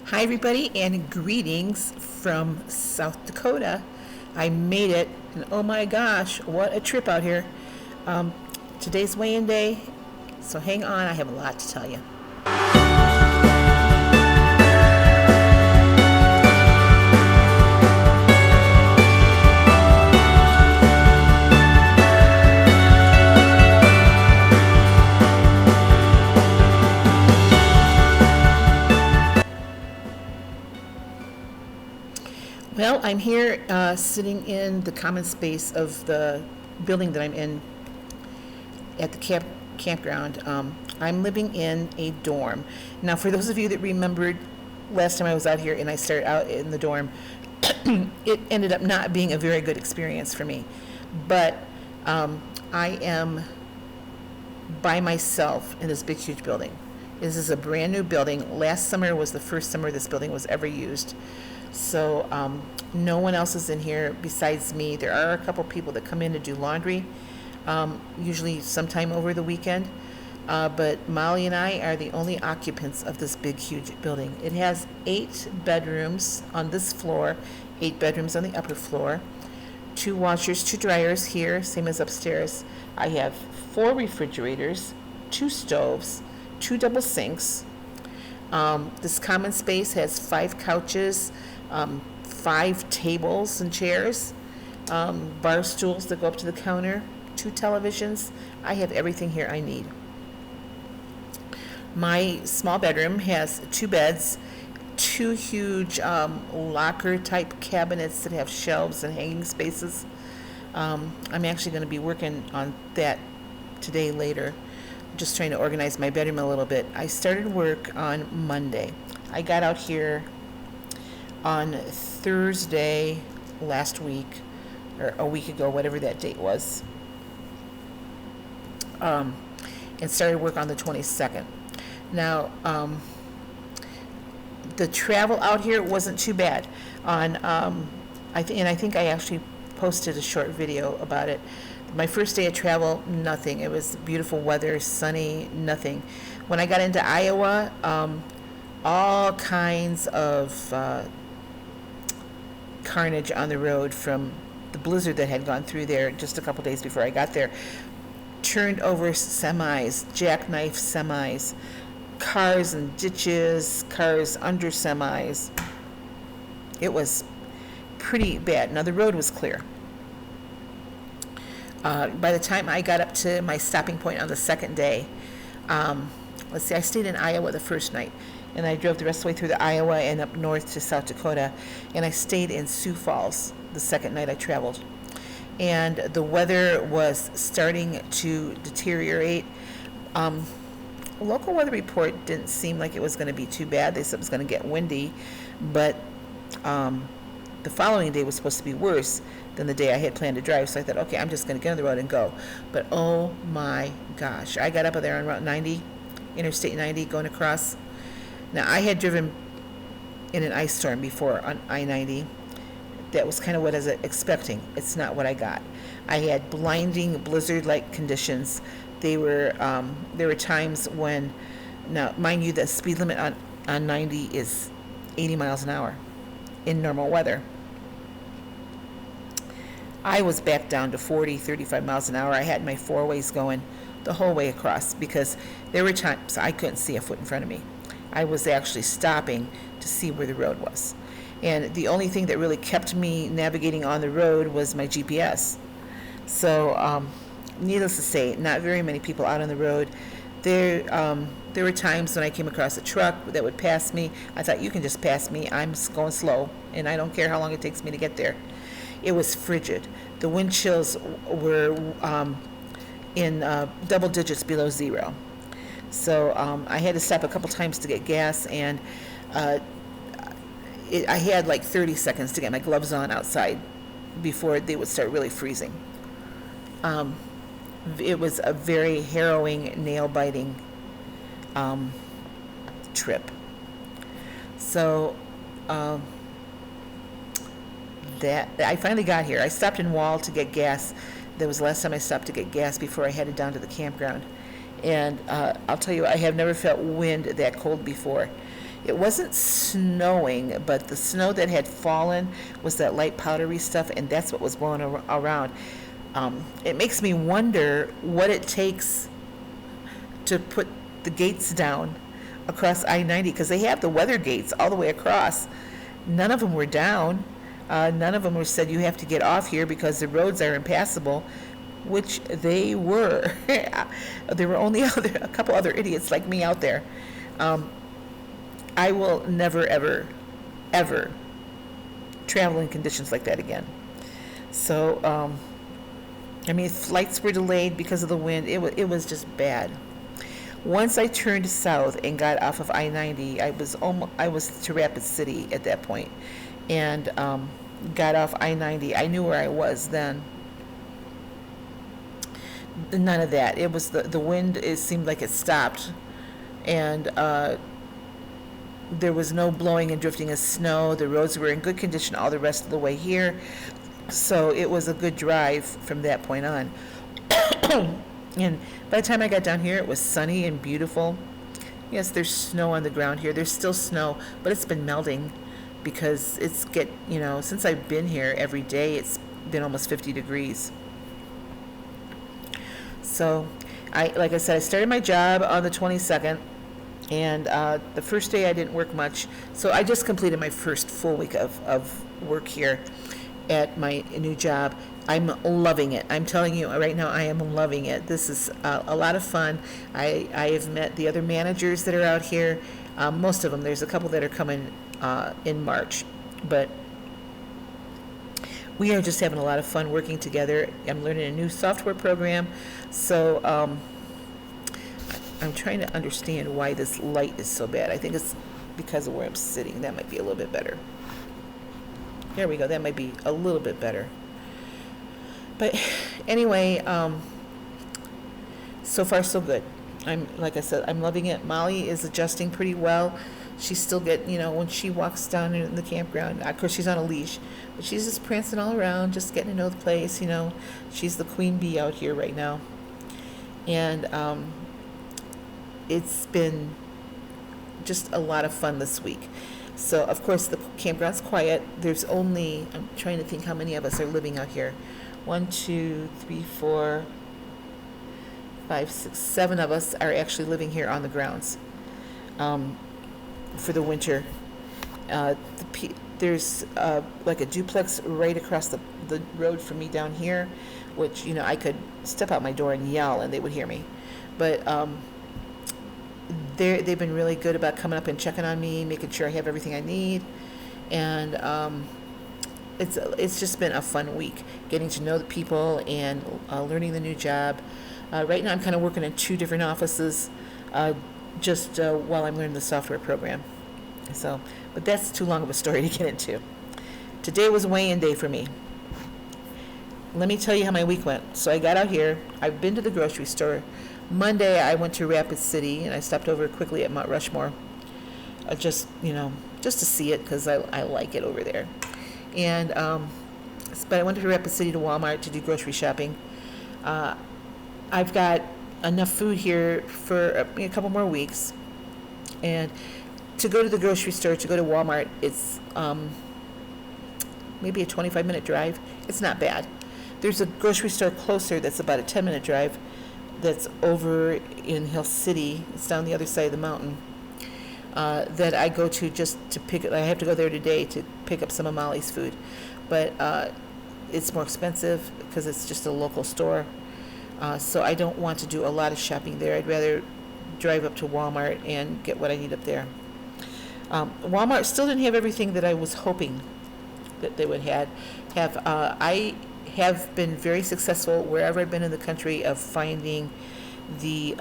Hi, everybody, and greetings from South Dakota. I made it, and oh my gosh, what a trip out here. Um, Today's weigh-in day, so hang on, I have a lot to tell you. Well, I'm here sitting in the common space of the building that I'm in at the campground. I'm living in a dorm. Now, for those of you that remembered last time I was out here and I started out in the dorm, it ended up not being a very good experience for me. But I am by myself in this big, huge building. This is a brand new building. Last summer was the first summer this building was ever used. So no one else is in here besides me. There are a couple people that come in to do laundry, usually sometime over the weekend. But Molly and I are the only occupants of this big, huge building. It has 8 bedrooms on this floor, 8 bedrooms on the upper floor, 2 washers, 2 dryers here, same as upstairs. I have 4 refrigerators, 2 stoves, 2 double sinks. This common space has 5 couches, 5 tables and chairs, bar stools that go up to the counter, 2 televisions. I have everything here I need. My small bedroom has 2 beds, 2 huge locker type cabinets that have shelves and hanging spaces. I'm actually going to be working on that today later. Just trying to organize my bedroom a little bit. I started work on Monday. I got out here on Thursday last week, or a week ago, whatever that date was, and started work on the 22nd. Now, the travel out here wasn't too bad. And I think I actually posted a short video about it. My first day of travel, nothing. It was beautiful weather, sunny, nothing. When I got into Iowa, all kinds of carnage on the road from the blizzard that had gone through there just a couple days before I got there. Turned over semis, jackknife semis, cars in ditches, cars under semis. It was pretty bad. Now, the road was clear. By the time I got up to my stopping point on the second day, I stayed in Iowa the first night, and I drove the rest of the way through the Iowa and up north to South Dakota, and I stayed in Sioux Falls the second night I traveled. And the weather was starting to deteriorate. A local weather report didn't seem like it was going to be too bad. They said it was going to get windy, but the following day was supposed to be worse than the day I had planned to drive. So I thought, okay, I'm just going to get on the road and go. But oh my gosh, I got up there on Route 90, Interstate 90, going across. Now, I had driven in an ice storm before on I-90. That was kind of what I was expecting. It's not what I got. I had blinding blizzard-like conditions. There were times when, now mind you, the speed limit on 90 is 80 miles an hour in normal weather. I was back down to 40, 35 miles an hour. I had my 4-ways going the whole way across because there were times I couldn't see a foot in front of me. I was actually stopping to see where the road was. And the only thing that really kept me navigating on the road was my GPS. So, needless to say, not very many people out on the road. There were times when I came across a truck that would pass me. I thought, you can just pass me. I'm going slow, and I don't care how long it takes me to get there. It was frigid. The wind chills were in double digits below 0. So I had to stop a couple times to get gas, and I had like 30 seconds to get my gloves on outside before they would start really freezing. It was a very harrowing, nail-biting trip. So that I finally got here. I stopped in Wall to get gas. That was the last time I stopped to get gas before I headed down to the campground. And I'll tell you, I have never felt wind that cold before. It wasn't snowing, but the snow that had fallen was that light powdery stuff, and that's what was blowing around. It makes me wonder what it takes to put the gates down across I-90, because they have the weather gates all the way across. None of them were down. None of them were said you have to get off here because the roads are impassable, which they were. There were only a couple other idiots like me out there. I will never, ever, ever travel in conditions like that again. So, I mean, flights were delayed because of the wind. It was just bad. Once I turned south and got off of I-90, I was to Rapid City at that point, and got off I-90. I knew where I was then. None of that. It was the wind. It seemed like it stopped, and there was no blowing and drifting of snow. The roads were in good condition all the rest of the way here, so it was a good drive from that point on. And by the time I got down here, it was sunny and beautiful. Yes, there's snow on the ground here. There's still snow, but it's been melting because since I've been here every day, it's been almost 50 degrees. So, like I said, I started my job on the 22nd, and the first day I didn't work much. So I just completed my first full week of work here at my new job. I'm loving it. I'm telling you right now, I am loving it. This is a lot of fun. I have met the other managers that are out here. Most of them. There's a couple that are coming in March, but we are just having a lot of fun working together. I'm learning a new software program, so I'm trying to understand why this light is so bad. I think it's because of where I'm sitting. That might be a little bit better. There we go. That might be a little bit better. But anyway, so far so good. Like I said, I'm loving it. Molly is adjusting pretty well. She's still when she walks down in the campground, of course she's on a leash, but she's just prancing all around, just getting to know the place. She's the queen bee out here right now. And it's been just a lot of fun this week. So, of course, the campground's quiet. I'm trying to think how many of us are living out here. 1, 2, 3, 4, 5, 6, 7 of us are actually living here on the grounds for the winter. There's like a duplex right across the road from me down here, which, I could step out my door and yell and they would hear me. But they've been really good about coming up and checking on me, making sure I have everything I need. And it's just been a fun week, getting to know the people and learning the new job. Right now I'm kind of working in 2 different offices just while I'm learning the software program. So, but that's too long of a story to get into. Today was weigh-in day for me. Let me tell you how my week went. So I got out here. I've been to the grocery store. Monday I went to Rapid City and I stopped over quickly at Mount Rushmore, just to see it because I like it over there. And but I went to Rapid City to Walmart to do grocery shopping. I've got enough food here for a couple more weeks, and to go to the grocery store, to go to Walmart, it's maybe a 25-minute drive. It's not bad. There's a grocery store closer that's about a 10-minute drive that's over in Hill City. It's down the other side of the mountain. That I go to just to pick. I have to go there today to pick up some of Molly's food, but it's more expensive because it's just a local store. So I don't want to do a lot of shopping there. I'd rather drive up to Walmart and get what I need up there. Walmart still didn't have everything that I was hoping that they would have. I have been very successful wherever I've been in the country of finding the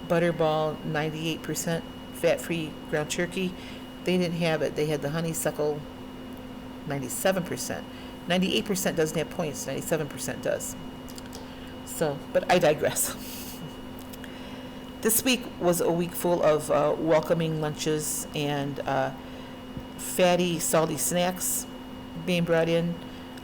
Butterball 98% fat-free ground turkey. They didn't have it. They had the honeysuckle 97%. 98% doesn't have points. 97% does. So, but I digress. This week was a week full of welcoming lunches and fatty, salty snacks being brought in.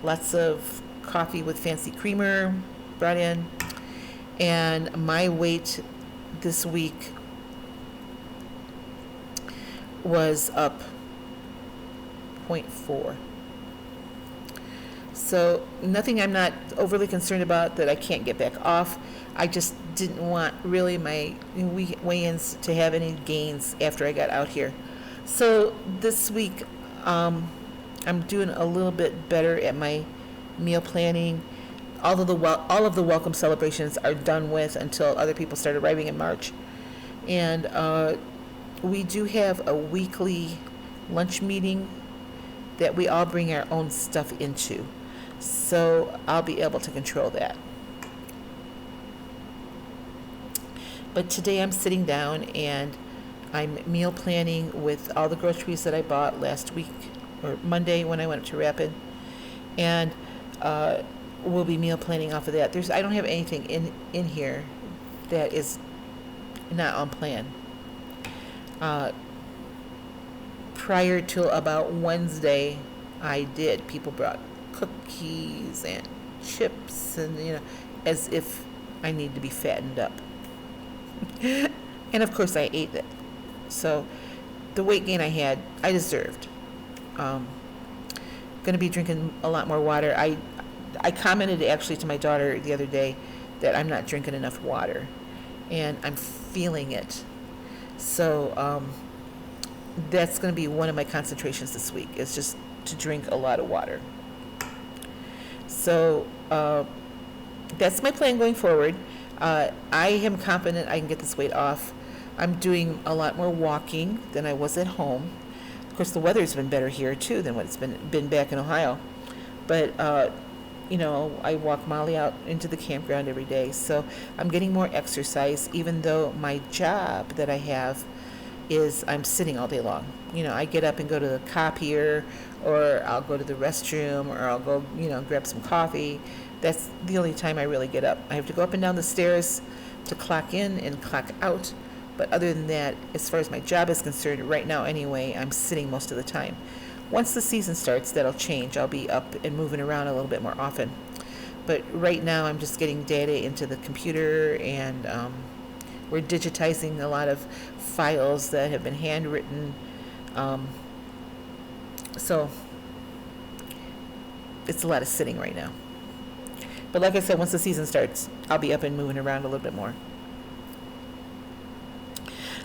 Lots of coffee with fancy creamer brought in. And my weight this week was up 0.4. So nothing I'm not overly concerned about that I can't get back off. I just didn't want really my weigh-ins to have any gains after I got out here. So this week, I'm doing a little bit better at my meal planning. All of the welcome celebrations are done with until other people start arriving in March. And we do have a weekly lunch meeting that we all bring our own stuff into. So I'll be able to control that. But today I'm sitting down and I'm meal planning with all the groceries that I bought last week or Monday when I went up to Rapid. And we'll be meal planning off of that. I don't have anything in here that is not on plan. Prior to about Wednesday, I did. People brought cookies and chips and, as if I need to be fattened up. And of course I ate it. So the weight gain I had, I deserved. Going to be drinking a lot more water. I commented actually to my daughter the other day that I'm not drinking enough water, and I'm feeling it. So that's going to be one of my concentrations this week, is just to drink a lot of water. So that's my plan going forward. I am confident I can get this weight off. I'm doing a lot more walking than I was at home. Of course, the weather's been better here too than what it's been back in Ohio. But I walk Molly out into the campground every day, so I'm getting more exercise, even though my job that I have is I'm sitting all day long. I get up and go to the copier, or I'll go to the restroom, or I'll go, grab some coffee. That's the only time I really get up. I have to go up and down the stairs to clock in and clock out. But other than that, as far as my job is concerned, right now anyway, I'm sitting most of the time. Once the season starts, that'll change. I'll be up and moving around a little bit more often. But right now, I'm just getting data into the computer, and we're digitizing a lot of files that have been handwritten. So it's a lot of sitting right now. But like I said, once the season starts, I'll be up and moving around a little bit more.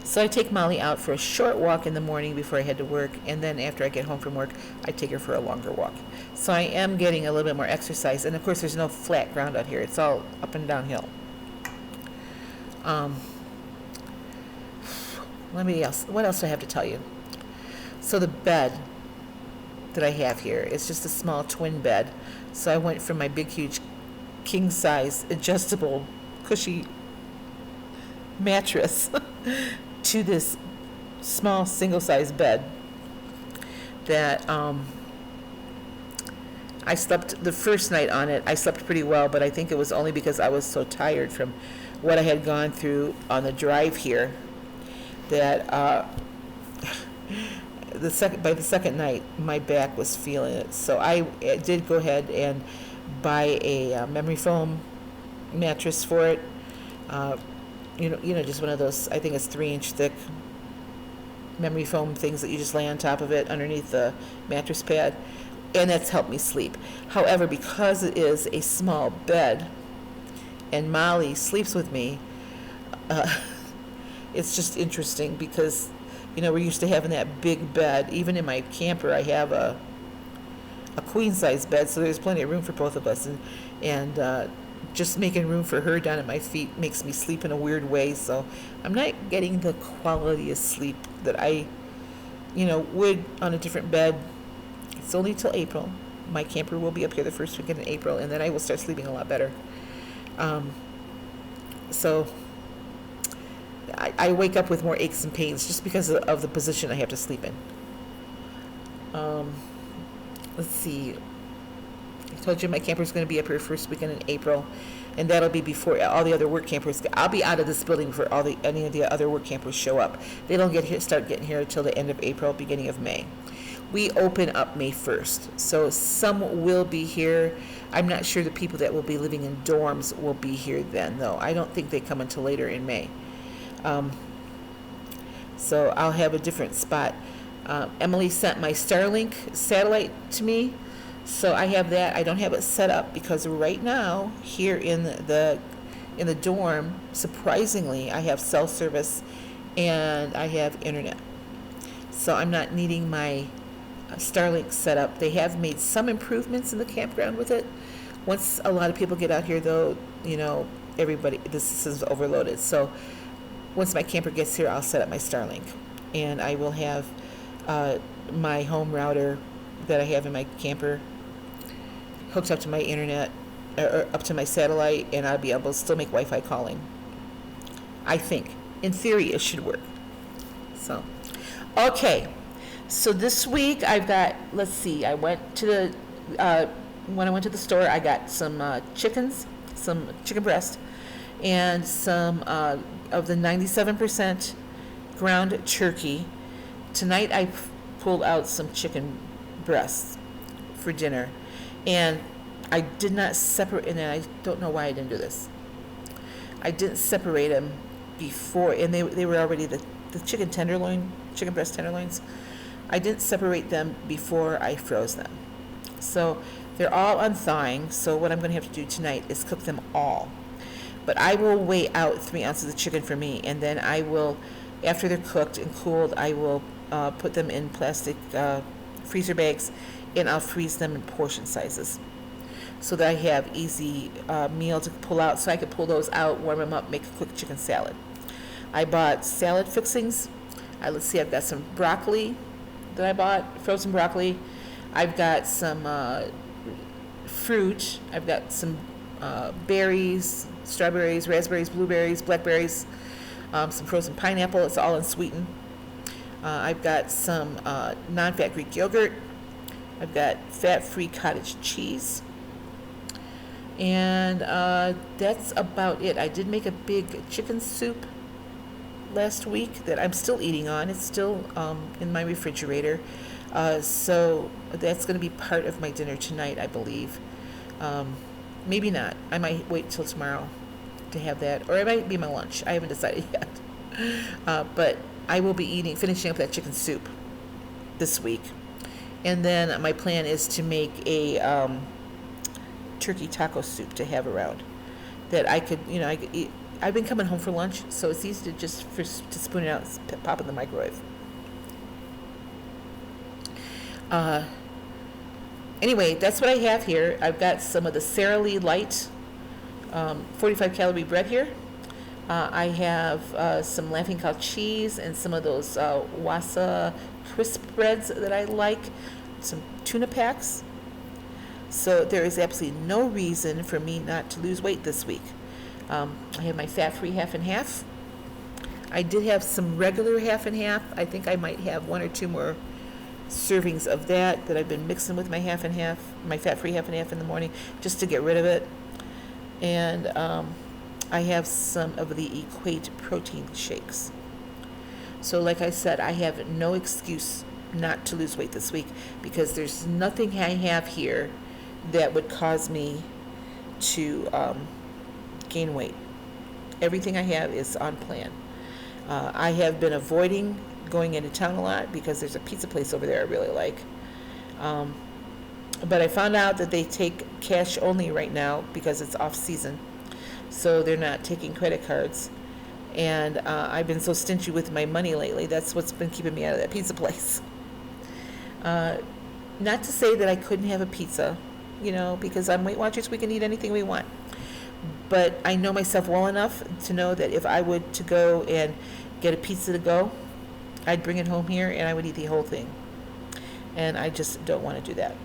So I take Molly out for a short walk in the morning before I head to work, and then after I get home from work, I take her for a longer walk. So I am getting a little bit more exercise, and of course there's no flat ground out here. It's all up and downhill. What else do I have to tell you? So the bed that I have here is just a small twin bed. So I went from my big, huge, king-size, adjustable, cushy mattress to this small single-size bed that I slept the first night on it. I slept pretty well, but I think it was only because I was so tired from what I had gone through on the drive here that by the second night my back was feeling it. So I did go ahead and buy a memory foam mattress for it. Just one of those, I think it's 3-inch thick memory foam things that you just lay on top of it underneath the mattress pad, and that's helped me sleep. However, because it is a small bed and Molly sleeps with me, it's just interesting because, we're used to having that big bed. Even in my camper, I have a queen-size bed, so there's plenty of room for both of us, and just making room for her down at my feet makes me sleep in a weird way. So I'm not getting the quality of sleep that I, would on a different bed. It's only till April. My camper will be up here the first weekend in April, and then I will start sleeping a lot better. So I wake up with more aches and pains just because of the position I have to sleep in. Let's see. I told you my camper's going to be up here first weekend in April, and that'll be before all the other work campers. I'll be out of this building before any of the other work campers show up. They don't start getting here until the end of April, beginning of May. We open up May 1st, so some will be here. I'm not sure the people that will be living in dorms will be here then, though. I don't think they come until later in May. So I'll have a different spot. Emily sent my Starlink satellite to me, so I have that. I don't have it set up because right now here in the dorm, surprisingly, I have cell service and I have internet. So I'm not needing my Starlink set up. They have made some improvements in the campground with it. Once a lot of people get out here, though, everybody, this is overloaded. So once my camper gets here, I'll set up my Starlink, and I will have my home router that I have in my camper hooked up to my internet, or up to my satellite, and I'll be able to still make Wi-Fi calling. I think, in theory, it should work. So, okay. So this week I've got, let's see, I went to the, when I went to the store, I got some chickens, some chicken breast, and some of the 97% ground turkey. Tonight I pulled out some chicken breasts for dinner, and I did not separate, and I don't know why I didn't do this. I didn't separate them before, and they were already the chicken breast tenderloins. I didn't separate them before I froze them. So they're all unthawing, so what I'm going to have to do tonight is cook them all. But I will weigh out 3 ounces of chicken for me, and then I will, after they're cooked and cooled, I will put them in plastic freezer bags, and I'll freeze them in portion sizes so that I have easy meal to pull out, so I could pull those out, warm them up, make a quick chicken salad. I bought salad fixings. Let's see, I've got some broccoli that I bought, frozen broccoli. I've got some fruit. I've got some berries, strawberries, raspberries, blueberries, blackberries, some frozen pineapple. It's all unsweetened. I've got some non-fat Greek yogurt. I've got fat-free cottage cheese. And that's about it. I did make a big chicken soup last week that I'm still eating on. It's still in my refrigerator. So that's going to be part of my dinner tonight, I believe. Maybe not. I might wait till tomorrow to have that. Or it might be my lunch. I haven't decided yet. But I will be finishing up that chicken soup this week. And then my plan is to make a turkey taco soup to have around that I could eat. I've been coming home for lunch, so it's easy to just to spoon it out and pop in the microwave. Anyway, that's what I have here. I've got some of the Sara Lee Light 45 calorie bread here. I have some Laughing Cow cheese and some of those Wasa crisp breads that I like, some tuna packs. So there is absolutely no reason for me not to lose weight this week. I have my fat-free half and half. I did have some regular half and half. I think I might have 1 or 2 more servings of that I've been mixing with my half and half, my fat-free half and half in the morning, just to get rid of it. And I have some of the Equate protein shakes. So like I said, I have no excuse not to lose weight this week because there's nothing I have here that would cause me to gain weight. Everything I have is on plan. I have been avoiding going into town a lot because there's a pizza place over there I really like. But I found out that they take cash only right now because it's off season. So they're not taking credit cards. And I've been so stingy with my money lately. That's what's been keeping me out of that pizza place. Not to say that I couldn't have a pizza, because I'm Weight Watchers, we can eat anything we want. But I know myself well enough to know that if I would to go and get a pizza to go, I'd bring it home here and I would eat the whole thing. And I just don't want to do that.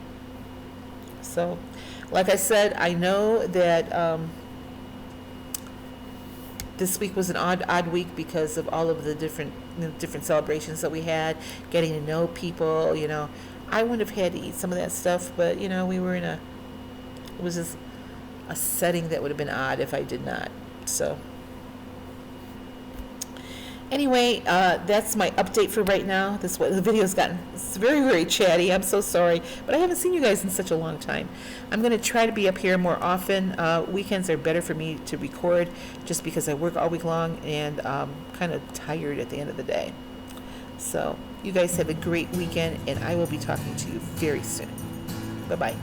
So, like I said, I know that this week was an odd week because of all of the different celebrations that we had, getting to know people, I wouldn't have had to eat some of that stuff, but, we were it was just a setting that would have been odd if I did not. So, anyway, that's my update for right now. The video's gotten very, very chatty. I'm so sorry, but I haven't seen you guys in such a long time. I'm going to try to be up here more often. Weekends are better for me to record just because I work all week long and I'm kind of tired at the end of the day. So you guys have a great weekend, and I will be talking to you very soon. Bye-bye.